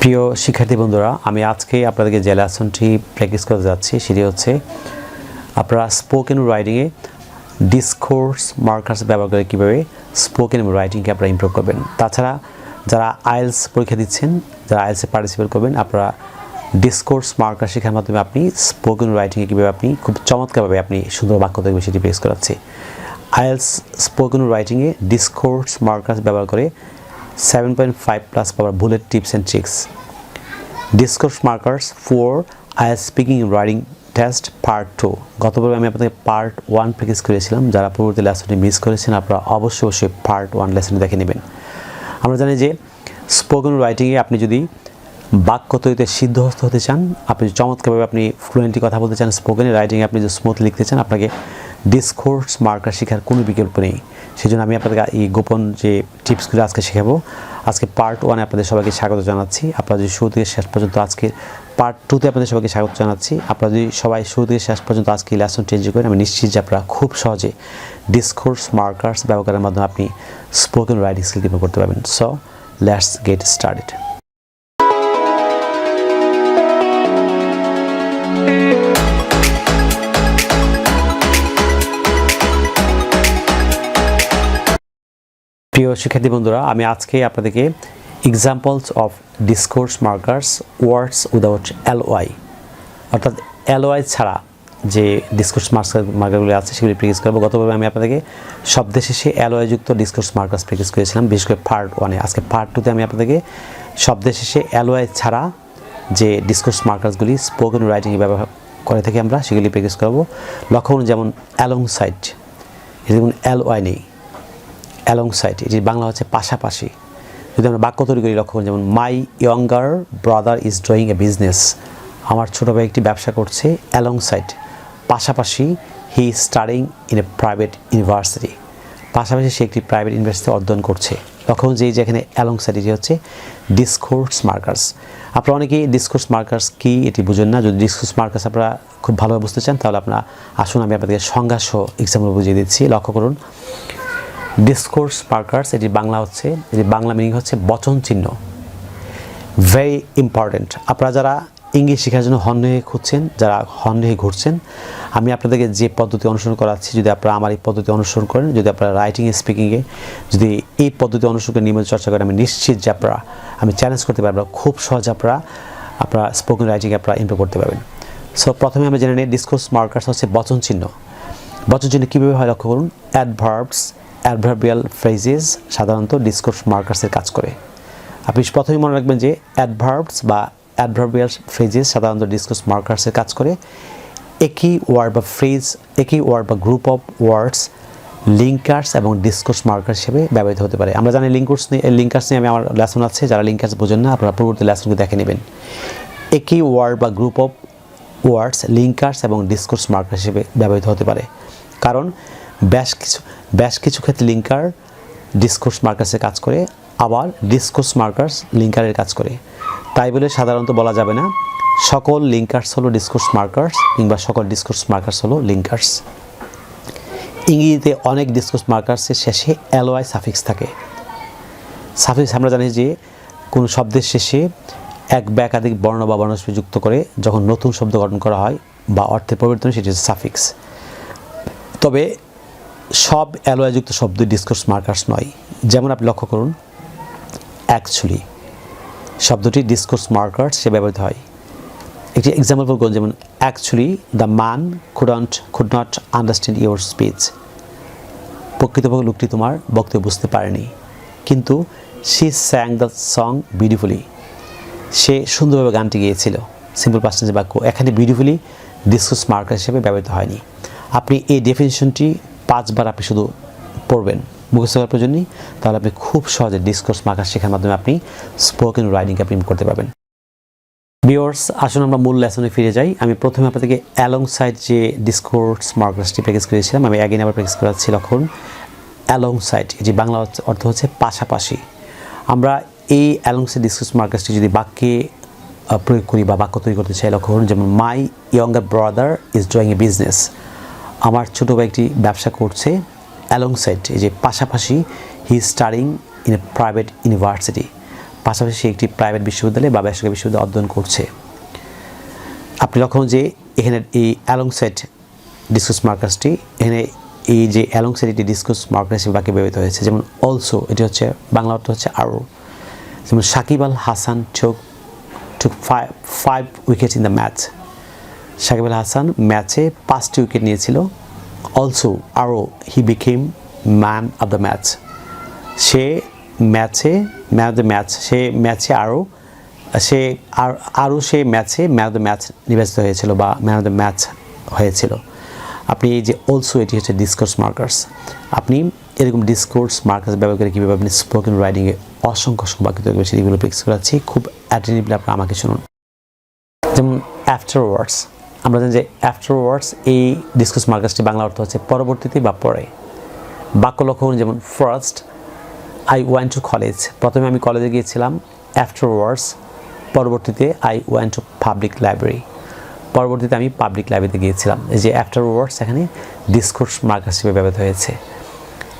প্রিয় শিক্ষার্থী বন্ধুরা, আমি আজকে আপনাদেরকে যে লেসনটি প্র্যাকটিস করতে যাচ্ছি সেটি হচ্ছে আপনারা স্পোকেন রাইটিংয়ে ডিসকোর্স মার্কার্স ব্যবহার করে কীভাবে স্পোকেন রাইটিংকে আপনারা ইমপ্রুভ করবেন। তাছাড়া যারা আইএলস পরীক্ষা দিচ্ছেন, যারা আইএলসে পার্টিসিপেট করবেন, আপনারা ডিসকোর্স মার্কার শেখার মাধ্যমে আপনি স্পোকেন রাইটিংয়ে কীভাবে আপনি খুব চমৎকারভাবে আপনি সুন্দর বাক্য তৈরি সেটি প্রেস করাচ্ছি। আইএলস স্পোকেন রাইটিংয়ে ডিসকোর্স মার্কার্স ব্যবহার করে 7.5+ পাওয়ার bullet tips and tricks. Discourse markers for IELTS speaking and writing test part 2। গতবারে আমি আপনাদের পার্ট 1 প্র্যাকটিস করেছিলাম। যারা পূর্ববর্তী লেসনটি মিস করেছেন আপনারা অবশ্যই পার্ট 1 লেসনটি দেখে নেবেন। আমরা জানি যে স্পোকেন রাইটিংয়ে আপনি যদি বাক্য তৈরিতে সিদ্ধহস্ত হতে চান, আপনি চমৎকারভাবে আপনি ফ্লুয়েন্টলি কথা বলতে চান, স্পোকেন রাইটিংয়ে আপনি যদি স্মুথ লিখতে চান, আপনাকে ডিসকোর্স মার্কার শেখার কোনো বিকল্প নেই। সেই জন্য আমি আপনাদের এই গোপন যে টিপসগুলো আজকে শেখাবো। আজকে পার্ট 1 আপনাদের সবাইকে স্বাগত জানাচ্ছি। আপনারা যদি শুরু থেকে শেষ পর্যন্ত আজকে পার্ট 2তে আপনাদের সবাইকে স্বাগত জানাচ্ছি। আপনারা যদি সবাই শুরু থেকে শেষ পর্যন্ত আজকে এই লেসন চেঞ্জ করেন, আমি নিশ্চিত যে আপনারা খুব সহজে ডিসকোর্স মার্কার্স ব্যবহারের মাধ্যমে আপনি স্পোকেন রাইটিং স্কিল ডেভেলপ করতে পারবেন। So let's get started. প্রিয় শিক্ষার্থী বন্ধুরা, আমি আজকে আপনাদেরকে examples of discourse markers words without LY, অর্থাৎ এলওয়াই ছাড়া যে ডিসকোর্স মার্কারগুলি আছে সেগুলি প্র্যাকটিস করবো। গতভাবে আমি আপনাদেরকে শব্দের শেষে এলওয়াই যুক্ত ডিসকোর্স মার্কার্স প্র্যাকটিস করেছিলাম, বিশেষ করে পার্ট 1-এ। আজকে পার্ট 2তে আমি আপনাদেরকে শব্দের শেষে এলওয়াই ছাড়া যে ডিসকোর্স মার্কার্সগুলি স্পোকেন রাইটিংয়ে ব্যবহার করে থাকি আমরা সেগুলি প্র্যাকটিস করবো। লক্ষ্য করুন, যেমন অ্যালং সাইড, এটা যেমন এলওয়াই নেই, অ্যালং সাইড, এটি বাংলা হচ্ছে পাশাপাশি। যদি আমরা বাক্য তৈরি করি, লক্ষ্য করুন, যেমন my younger brother is doing a business, আমার ছোটো ভাই একটি ব্যবসা করছে। অ্যালং সাইড, পাশাপাশি, he is studying in a private university, পাশাপাশি সে একটি প্রাইভেট ইউনিভার্সিটিতে অধ্যয়ন করছে। লক্ষ্য করুন যে যেখানে অ্যালং সাইড, এটি হচ্ছে ডিসকোর্স মার্কার্স। আপনারা অনেকেই ডিসকোর্স মার্কার্স কী এটি বুঝেন না। যদি ডিসকোর্স মার্কার্স আপনারা খুব ভালোভাবে বুঝতে চান, তাহলে আপনারা আসুন আমি আপনাদেরকে সংজ্ঞাসহ এক্সাম্পল বুঝিয়ে দিচ্ছি। লক্ষ্য করুন, ডিসকোর্স মার্কার্স, এটি বাংলা হচ্ছে, এটি বাংলা মিনিং হচ্ছে বচন চিহ্ন। Very important. আপনারা যারা ইংলিশ শেখার জন্য হন্যে খুঁজছেন, যারা হন্যে ঘুরছেন, আমি আপনাদেরকে যে পদ্ধতি অনুসরণ করাচ্ছি, যদি আপনারা আমার এই পদ্ধতি অনুসরণ করেন, যদি আপনারা রাইটিংয়ে স্পিকিংয়ে যদি এই পদ্ধতি অনুসরণ করে নিয়মিত চর্চা করেন, আমি নিশ্চিত যে আমি চ্যালেঞ্জ করতে পারবো খুব সহজে আপনারা স্পোকেন রাইটিংয়ে আপনারা ইমপ্রুভ করতে পারবেন। সো প্রথমে আমরা জেনে নিই ডিসকোর্স মার্কার্স হচ্ছে বচন চিহ্ন। বচন চিহ্ন কীভাবে হয় লক্ষ্য করুন। অ্যাডভার্বস, অ্যাডভার্বিয়াল ফ্রেজেস সাধারণত ডিসকোর্স মার্কার্সের কাজ করে। আপনি প্রথমেই মনে রাখবেন যে অ্যাডভার্বস বা অ্যাডভার্বিয়াল ফ্রেজেস সাধারণত ডিসকোর্স মার্কার্সের কাজ করে। একই ওয়ার্ড বা ফ্রেজ, একই ওয়ার্ড বা গ্রুপ অফ ওয়ার্ডস লিঙ্কার্স এবং ডিসকোর্স মার্কার হিসেবে ব্যবহৃত হতে পারে। আমরা জানি লিঙ্কার্স নিয়ে আমি আমার লেসন আছে, যারা লিঙ্কার্স বোঝেন না আপনারা পূর্ববর্তী লেসনকে দেখে নেবেন। একই ওয়ার্ড বা গ্রুপ অফ ওয়ার্ডস লিঙ্কার্স এবং ডিসকোর্স মার্কার হিসেবে ব্যবহৃত হতে পারে, কারণ বেশ কিছু ক্ষেত্রে লিঙ্কার ডিসকোর্স মার্কার্সের কাজ করে, আবার ডিসকোর্স মার্কার্স লিঙ্কারের কাজ করে। তাই বলে সাধারণত বলা যাবে না সকল লিঙ্কার্স হলো ডিসকোর্স মার্কার্স কিংবা সকল ডিসকোর্স মার্কার্স হলো লিঙ্কার্স। ইংরেজিতে অনেক ডিসকোর্স মার্কার্সের শেষে এলওয়াই সাফিক্স থাকে। সাফিক্স আমরা জানি যে কোনো শব্দের শেষে এক বা একাধিক বর্ণ বা বর্ণস্বর যুক্ত করে যখন নতুন শব্দ গঠন করা হয় বা অর্থের পরিবর্তন, সেটি হচ্ছে সাফিক্স। তবে সব অ্যালওয়াইযুক্ত শব্দ ডিসকোর্স মার্কার্স নয়। যেমন আপনি লক্ষ্য করুন, অ্যাকচুয়ালি শব্দটি ডিসকোর্স মার্কার্স সে ব্যবহৃত হয়। একটি এক্সাম্পল করুন, যেমন actually the man could not understand your speech, প্রকৃতপক্ষে লোকটি তোমার বক্তব্য বুঝতে পারেনি, কিন্তু she sang the song beautifully, সে সুন্দরভাবে গানটি গেয়েছিল। সিম্পল পাস্ট টেন্সের বাক্য, এখানে বিউটিফুলি ডিসকোর্স মার্কার হিসেবে ব্যবহৃত হয়নি। আপনি এই ডেফিনিশনটি 5 বার আপনি শুধু পড়বেন, মুখস্থ করার প্রয়োজন নেই, তাহলে আপনি খুব সহজে ডিসকোর্স মার্কার শেখার মাধ্যমে আপনি স্পোকেন রাইটিংকে আপনি ইমপ্রুভ করতে পারবেন। ভিউয়ার্স, আসুন আমরা মূল লেসনে ফিরে যাই। আমি প্রথমে আপনাদেরকে অ্যালং সাইড যে ডিসকোর্স মার্কার্সটি প্র্যাকটিস করেছিলাম, আমি অ্যাগেন আবার প্র্যাকটিস করাচ্ছি। লক্ষ্য অ্যালং সাইড, এটি বাংলা অর্থ হচ্ছে পাশাপাশি। আমরা এই অ্যালং সাইড ডিসকোর্স মার্কার্সটি যদি বাক্যে প্রয়োগ করি বা বাক্য তৈরি করতে চাই, লক্ষ্য করুন, যেমন my younger brother is doing a business, আমার ছোটো ভাই একটি ব্যবসা করছে। অ্যালং সাইড, এই যে পাশাপাশি, he is studying in a private university, পাশাপাশি সে একটি প্রাইভেট বিশ্ববিদ্যালয়ে বা বেসরকারি বিশ্ববিদ্যালয়ে অধ্যয়ন করছে। আপনি লক্ষ্য যে এখানে এই অ্যালংসাইড ডিসকাস মার্কার্সটি, এখানে এই যে অ্যালংসাইড এটি ডিসকাস মার্কার হিসেবে বাক্যে ব্যবহৃত হয়েছে। যেমন অলসো, এটি হচ্ছে বাংলা অর্থ হচ্ছে আরও। যেমন Shakib Al Hasan took 5 wicket in the match. Shakib Al Hasan ম্যাচে 5টি উইকেট নিয়েছিল। অলসো আরও he became man of the match. সে ম্যাচে ম্যান অফ দ্য ম্যাচ, সে ম্যাচে আরও সে ম্যাচে ম্যান অফ দ্য ম্যাচ নির্বাচিত হয়েছিল বা ম্যান অফ দ্য ম্যাচ হয়েছিল। আপনি এই যে অলসো, এটি হচ্ছে ডিসকোর্স মার্কার্স। আপনি এরকম ডিসকোর্স মার্কার্স ব্যবহার করে কীভাবে আপনি স্পোকেন রাইটিংয়ে অসংখ্য বাক্য তৈরি করে সেগুলো প্র্যাকটিস করাচ্ছি, খুব অ্যাটেন্টিভলি আপনারা আমাকে শুনুন। যেমন আফটারওয়ার্ডস, আমরা জানি যে আফটারওয়ার্ডস এই ডিসকোর্স মার্কার্সটি বাংলা অর্থ হচ্ছে পরবর্তীতে বা পরে। বাক্য লক্ষণ যেমন first I went to college, প্রথমে আমি কলেজে গিয়েছিলাম। আফটারওয়ার্ডস পরবর্তীতে I went to public library, পরবর্তীতে আমি পাবলিক লাইব্রেরিতে গিয়েছিলাম। এই যে আফটারওয়ার্ডস এখানে ডিসকোর্স মার্কার হিসেবে ব্যবহৃত হয়েছে।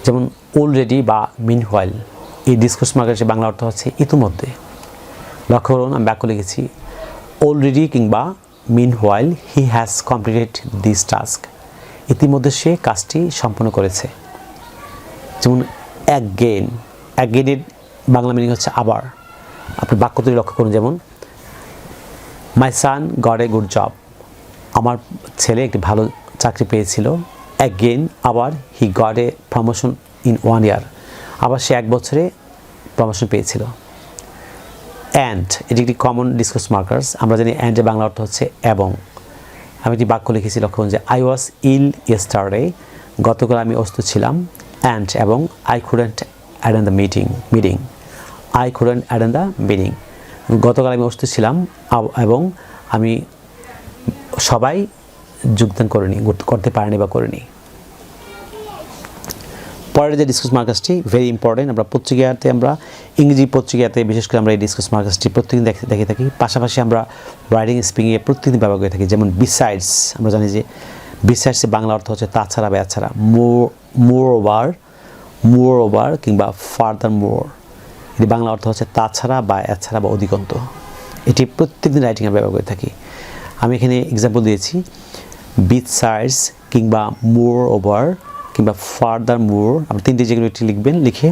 যেমন অলরেডি বা মিনহোয়াইল, এই ডিসকোর্স মার্কার হিসেবে বাংলা অর্থ হচ্ছে ইতিমধ্যে। লক্ষ্য করুন আমি বাক্য লিখেছি অলরেডি কিংবা meanwhile he has completed this task, ইতিমধ্যে সে কাজটি সম্পন্ন করেছে। যেমন অ্যাগেনের বাংলা মিনিং হচ্ছে আবার। আপনি বাক্য তৈরি লক্ষ্য করুন, যেমন মাই সান গট এ গুড জব, আমার ছেলে একটি ভালো চাকরি পেয়েছিল। অ্যাগেন আবার he got a promotion in 1 year, আবার সে 1 বছরে প্রমোশন পেয়েছিল। অ্যান্ড এটি একটি কমন ডিসকোর্স মার্কার্স। আমরা জানি অ্যান্ডের বাংলা অর্থ হচ্ছে এবং। আমি একটি বাক্য লিখেছি, লক্ষ্য করুন যে আই ওয়াজ ইল ইয়েস্টারডে, গতকাল আমি অসুস্থ ছিলাম। অ্যান্ড এবং I couldn't attend the meeting, I couldn't attend the meeting, গতকাল আমি অসুস্থ ছিলাম এবং আমি সবাই যোগদান করতে পারিনি বা করিনি। পরের যে ডিসকোর্স মার্কার্সটি ভেরি ইম্পর্টেন্ট, আমরা পত্রিকাতে, আমরা ইংরেজি পত্রিকাতে বিশেষ করে আমরা এই ডিসকোর্স মার্কার্সটি প্রত্যেকদিন দেখে থাকি। পাশাপাশি আমরা রাইটিং স্পিকিংয়ে প্রত্যেকদিন ব্যবহার করে থাকি। যেমন বিসাইডস, আমরা জানি যে বিসাইডসের বাংলা অর্থ হচ্ছে তাছাড়া বা এছাড়া। মোর ওভার কিংবা ফার্দার মোর, এটি বাংলা অর্থ হচ্ছে তাছাড়া বা এছাড়া বা অধিকন্ত। এটি প্রত্যেকদিন রাইটিংয়ে ব্যবহার করে থাকি। আমি এখানে এক্সাম্পল দিয়েছি বিসাইডস কিংবা মোর ওভার কিংবা ফার্দার মোর, আপনি 3টি যেগুলো একটি লিখবেন, লিখে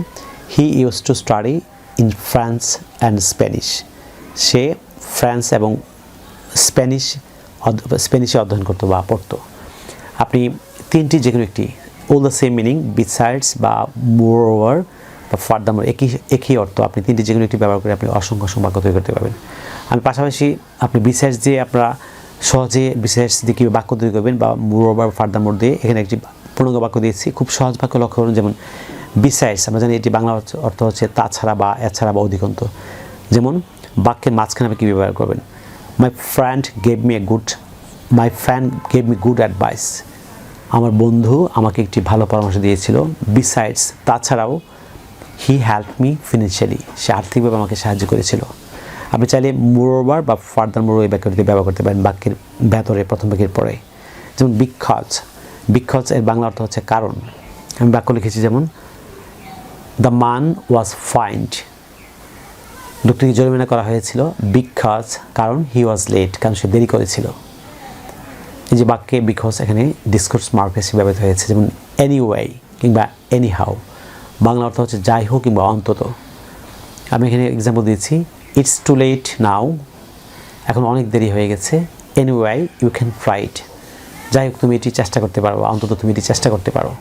he use to study in France and Spanish, say France এবং স্প্যানিশে অধ্যয়ন করতো বা পড়তো। আপনি 3টি যেগুলো একটি all the same meaning, besides বা মোর ওভার বা ফার্দার মোর একই অর্থ। আপনি 3টি যেগুলো একটি ব্যবহার করে আপনি অসংখ্য বাক্য তৈরি করতে পারবেন। আর পাশাপাশি আপনি বিসাইডস দিয়ে আপনারা সহজে বিসাইডস দিয়ে কীভাবে বাক্য তৈরি করবেন বা মোর ওভার ফার্দার মোর দিয়ে এখানে একটি পূর্ণাঙ্গ বাক্য দিয়েছি, খুব সহজ বাক্য লক্ষ্য করুন। যেমন বিসাইডস, আমরা জানি এটি বাংলা অর্থ হচ্ছে তাছাড়া বা এছাড়া বা অধিকন্ত। যেমন বাক্যের মাঝখানে আপনি কী ব্যবহার করবেন, my friend gave me good advice, আমার বন্ধু আমাকে একটি ভালো পরামর্শ দিয়েছিল। বিসাইডস তাছাড়াও হি হেল্প মি ফিনান্সিয়ালি, সে আর্থিকভাবে আমাকে সাহায্য করেছিল। আপনি চাইলে মোর ওভার বা ফার্দার মোর এই বাক্যটি ব্যবহার করতে পারেন বাক্যের ভেতরে, প্রথম বাক্যের পরে। যেমন বিকজ এর বাংলা অর্থ হচ্ছে কারণ। আমি বাক্য লিখেছি, যেমন দ্য মান ওয়াজ ফাইন্ড, লোকটিকে জরিমানা করা হয়েছিল। বিকজ কারণ, হি ওয়াজ লেট কারণ সে দেরি করেছিল। এই যে বাক্যে বিকজ এখানে ডিসকোর্স মার্ক হিসেবে ব্যবহৃত হয়েছে। যেমন এনিওয়ে কিংবা এনিহাউ, বাংলা অর্থ হচ্ছে যাই হোক কিংবা অন্তত। আমি এখানে এক্সাম্পল দিয়েছি, ইটস টু লেট নাও, এখন অনেক দেরি হয়ে গেছে। Anyway you can try it, যাই হোক তুমি এটি চেষ্টা করতে পারো, অন্তত তুমি এটি চেষ্টা করতে পারো।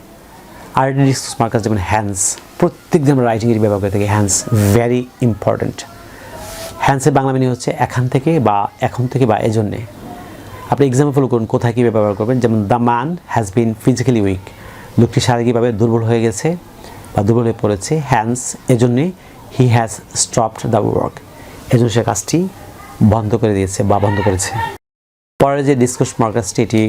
আর ডিসকোর্স মার্কার্স যেমন হ্যান্ডস, প্রত্যেকদিন আমরা রাইটিংয়ের ব্যবহার করে থাকি। Hence very important. হ্যান্ডসের বাংলা মিনিং হচ্ছে এখান থেকে বা এখন থেকে বা এজন্যে। আপনি এক্সাম্পল করুন কোথায় কী ব্যবহার করবেন। যেমন the man has been physically week, লোকটি শারীরিকভাবে দুর্বল হয়ে গেছে বা দুর্বল হয়ে পড়েছে। হ্যান্ডস এজন্যে he has stopped the work, এজন্য সে কাজটি বন্ধ করে দিয়েছে বা বন্ধ করেছে। পরের যে ডিসকোর্স মার্কার্সটি, এটি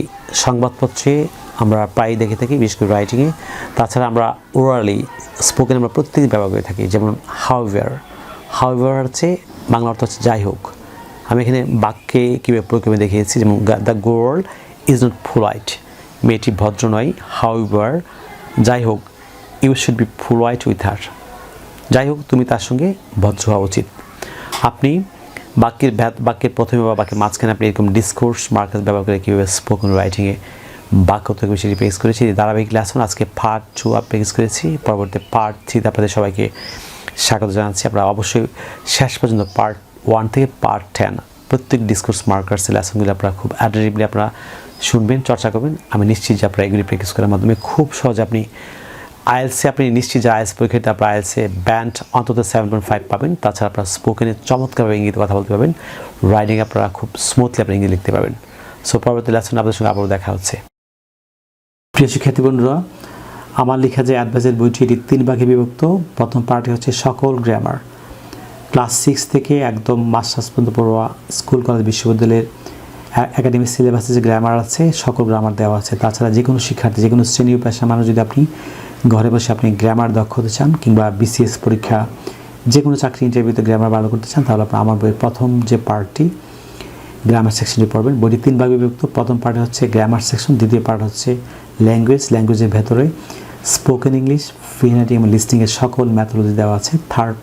সংবাদপত্রে আমরা প্রায় দেখে থাকি, বিশেষ করে রাইটিংয়ে। তাছাড়া আমরা ওরালি স্পোকেন আমরা প্রত্যেকদিন ব্যবহার করে থাকি। যেমন হাউএভার হচ্ছে বাংলা অর্থ হচ্ছে যাই হোক। আমি এখানে বাক্যে কীভাবে প্রয়োগ দেখিয়েছি। যেমন the girl is not polite, মেয়েটি ভদ্র নয়। হাউএভার যাই হোক, you should be polite with her, যাই হোক তুমি তার সঙ্গে ভদ্র হওয়া উচিত। আপনি বাক্যের প্রথমে বা বাক্যের মাঝখানে আপনি এরকম ডিসকোর্স মার্কার ব্যবহার করে কীভাবে স্পোকেন রাইটিংয়ে বাক্য থেকে বেশি প্র্যাকটিস করেছি। ধারাবাহিক লেসন আজকে পার্ট 2 প্র্যাকটিস করেছি, পরবর্তী পার্ট 3 আপনাদের সবাইকে স্বাগত জানাচ্ছি। আপনারা অবশ্যই শেষ পর্যন্ত পার্ট 1 থেকে পার্ট 10 প্রত্যেক ডিসকোর্স মার্কার্স লেসনগুলো আপনারা খুব অ্যাটেন্টিভলি আপনারা শুনবেন, চর্চা করবেন। আমি নিশ্চিত যে আপনারা এগুলি প্র্যাকটিস করার মাধ্যমে খুব সহজে আপনি আইএলসে আপনি নিশ্চিত যে আইএলস পরীক্ষাতে আপনার আইএলসে ব্যান্ড অন্তত 7.5 পাবেন। তাছাড়া আপনারা স্পোকেনে চমৎকারভাবে ইংরেজিতে কথা বলতে পারবেন, রাইটিং আপনারা খুব স্মুথলি আপনি ইংরেজি লিখতে পারবেন। সো পরবর্তী লেসনে আপনাদের সঙ্গে আবারও দেখা হচ্ছে। প্রিয় শিক্ষার্থী বন্ধুরা, আমার লেখা যে অ্যাডভাইসের বইটি এটি 3 ভাগে বিভক্ত। প্রথম পার্টে হচ্ছে সকল গ্রামার, ক্লাস 6 থেকে একদম মাস্টার্স পর্যন্ত পড়ুয়া স্কুল কলেজ বিশ্ববিদ্যালয়ের একাডেমিক সিলেবাসে যে গ্রামার আছে সকল গ্রামার দেওয়া আছে। তাছাড়া যে কোনো শিক্ষার্থী, যে কোনো শ্রেণী পেশা মানুষ যদি আপনি ঘরে বসে আপনি গ্রামার দক্ষ হতে চান কিংবা বিসিএস পরীক্ষা যে কোনো চাকরি ইন্টারভিউতে গ্রামার ভালো করতে চান, তাহলে আপনার আমার বইয়ের প্রথম যে পার্টটি গ্রামার সেকশনটি পড়বেন। বইটি 3 ভাগে বিভক্ত। প্রথম পার্টে হচ্ছে গ্রামার সেকশন, দ্বিতীয় পার্ট হচ্ছে ল্যাঙ্গুয়েজের ভেতরে স্পোকেন ইংলিশ, ফ্রি রাইটিং এবং লিসনিংয়ের সকল ম্যাথোলজি দেওয়া আছে। থার্ড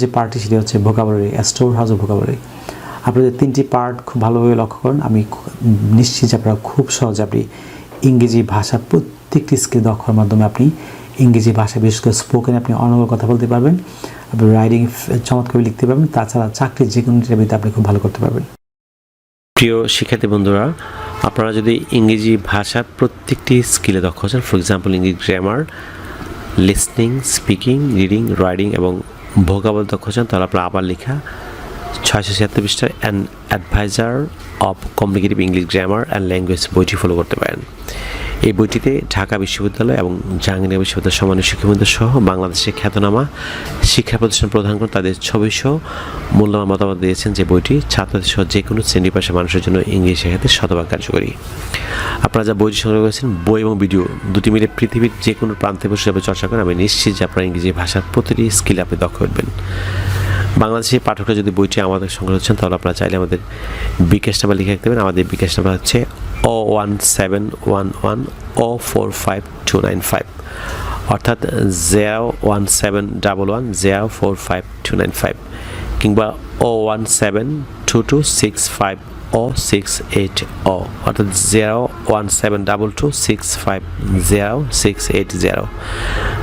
যে পার্টটি সেটি হচ্ছে vocabulary, store house of vocabulary. আপনাদের 3টি পার্ট খুব ভালোভাবে লক্ষ্য করুন। আমি নিশ্চিত যে আপনারা খুব সহজে আপনি ইংরেজি ভাষা প্রত্যেকটি স্কিল দক্ষতার মাধ্যমে আপনি ইংরেজি ভাষা বিশেষ করে স্পোকেন আপনি অনর্গল কথা বলতে পারবেন, আপনি রাইটিং চমৎকার লিখতে পারবেন। তাছাড়া চাকরির যে কোনো ইন্টারভিউতে আপনি খুব ভালো করতে পারবেন। প্রিয় শিক্ষার্থী বন্ধুরা, আপনারা যদি ইংরেজি ভাষার প্রত্যেকটি স্কিলে দক্ষ হচ্ছেন, ফর এক্সাম্পল ইংরেজি grammar, listening, speaking, reading, writing এবং ভোকাবুলারি দক্ষ হচ্ছেন, তাহলে আপনারা আবার লেখা 676 পৃষ্ঠার an advisor of communicative English grammar and language বইটি ফলো করতে পারেন। এই বইটিতে ঢাকা বিশ্ববিদ্যালয় এবং জাহাঙ্গীরনগর বিশ্ববিদ্যালয়ের সম্মানীয় শিক্ষাবৃন্দ সহ বাংলাদেশের খ্যাতনামা শিক্ষা প্রতিষ্ঠান প্রধানগণ তাদের ছবিসহ মূল্যবান মতামত দিয়েছেন যে বইটি ছাত্রদের সহ যে কোনো শ্রেণী পেশা মানুষের জন্য ইংরেজি শেখাতে শতভাগ কার্যকরী। আপনারা যা বইটি সংগ্রহ করেছেন, বই এবং ভিডিও দুটি মিলে পৃথিবীর যে কোনো প্রান্তে বসে চর্চা করেন, আমি নিশ্চিত যে আপনারা ইংরেজি ভাষার প্রতিটি স্কিলে আপনি দক্ষ উঠবেন। বাংলাদেশের পাঠকরা যদি বইটি আমাদের সংগ্রহ করছেন, তাহলে আপনারা চাইলে আমাদের বিকাশ নাম্বার লিখে রাখতে পারেন। আমাদের বিকাশ নাম্বার হচ্ছে 01711045295, অর্থাৎ 01711045295 কিংবা 01722650680, অর্থাৎ 01722650680।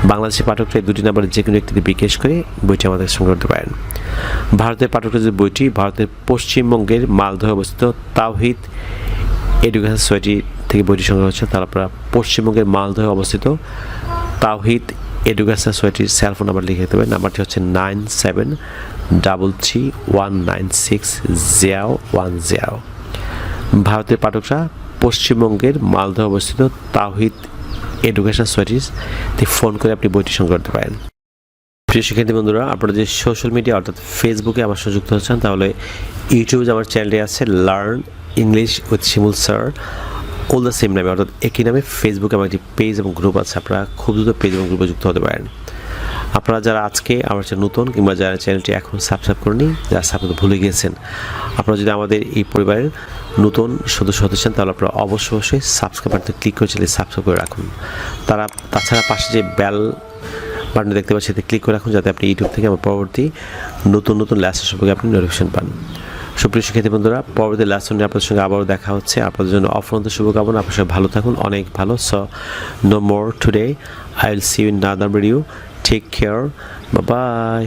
বাংলাদেশের পাঠকরা এই দুটি নাম্বারে যে কোনো একটিতে বিকাশ করে বইটি আমাদের সংগ্রহ করতে পারেন। ভারতের পাঠকরা যে বইটি ভারতের পশ্চিমবঙ্গের মালদহে অবস্থিত তাওহিদ এডুকেশন সোসাইটি থেকে বইটি সংগ্রহ হচ্ছে, তাহলে আপনারা পশ্চিমবঙ্গের মালদহে অবস্থিত তাওহিদ এডুকেশন সোসাইটির সেলফোন নাম্বার লিখে দেবেন। নাম্বারটি হচ্ছে 9733196010। ভারতের পাঠকরা পশ্চিমবঙ্গের মালদহে অবস্থিত তাওহিদ এডুকেশন সোসাইটিতে ফোন করে আপনি বইটি সংগ্রহ করতে পারেন। প্রিয় শিক্ষার্থী বন্ধুরা, আপনারা যে সোশ্যাল মিডিয়া অর্থাৎ ফেসবুকে আমার সাথে যুক্ত হচ্ছেন, তাহলে ইউটিউবে আমার চ্যানেলটি আছে learn English with Shimul sir, all the same নামে, অর্থাৎ একই নামে ফেসবুকে আমার একটি পেজ এবং গ্রুপ আছে। আপনারা খুব দ্রুত পেজ এবং গ্রুপে যুক্ত হতে পারেন। আপনারা যারা আজকে আমার চ্যানেল নতুন কিংবা যারা চ্যানেলটি এখন সাবস্ক্রাইব করেনি, যারা সাবস্ক্রাইব ভুলে গিয়েছেন, আপনারা যদি আমাদের এই পরিবারের নতুন সদস্য হতে চান, তাহলে আপনারা অবশ্যই সাবস্ক্রাইব বাটনে ক্লিক করে চাইলে সাবস্ক্রাইব করে রাখুন। তাছাড়া পাশে যে বেল বাটন দেখতে পাচ্ছেন সেটা ক্লিক করে রাখুন, যাতে আপনি ইউটিউব থেকে আমার পরবর্তী নতুন লেসন সম্পর্কে আপনি নোটিফিকেশন পান। সুপ্রিয় শিক্ষার্থী বন্ধুরা, পরবর্তী লেসন নিয়ে আপনাদের সঙ্গে আবারও দেখা হচ্ছে। আপনাদের জন্য অফুরন্ত শুভকামনা। আপনার সবাই ভালো থাকুন, অনেক ভালো। So no more today, I will see you in another video. Take care, bye by.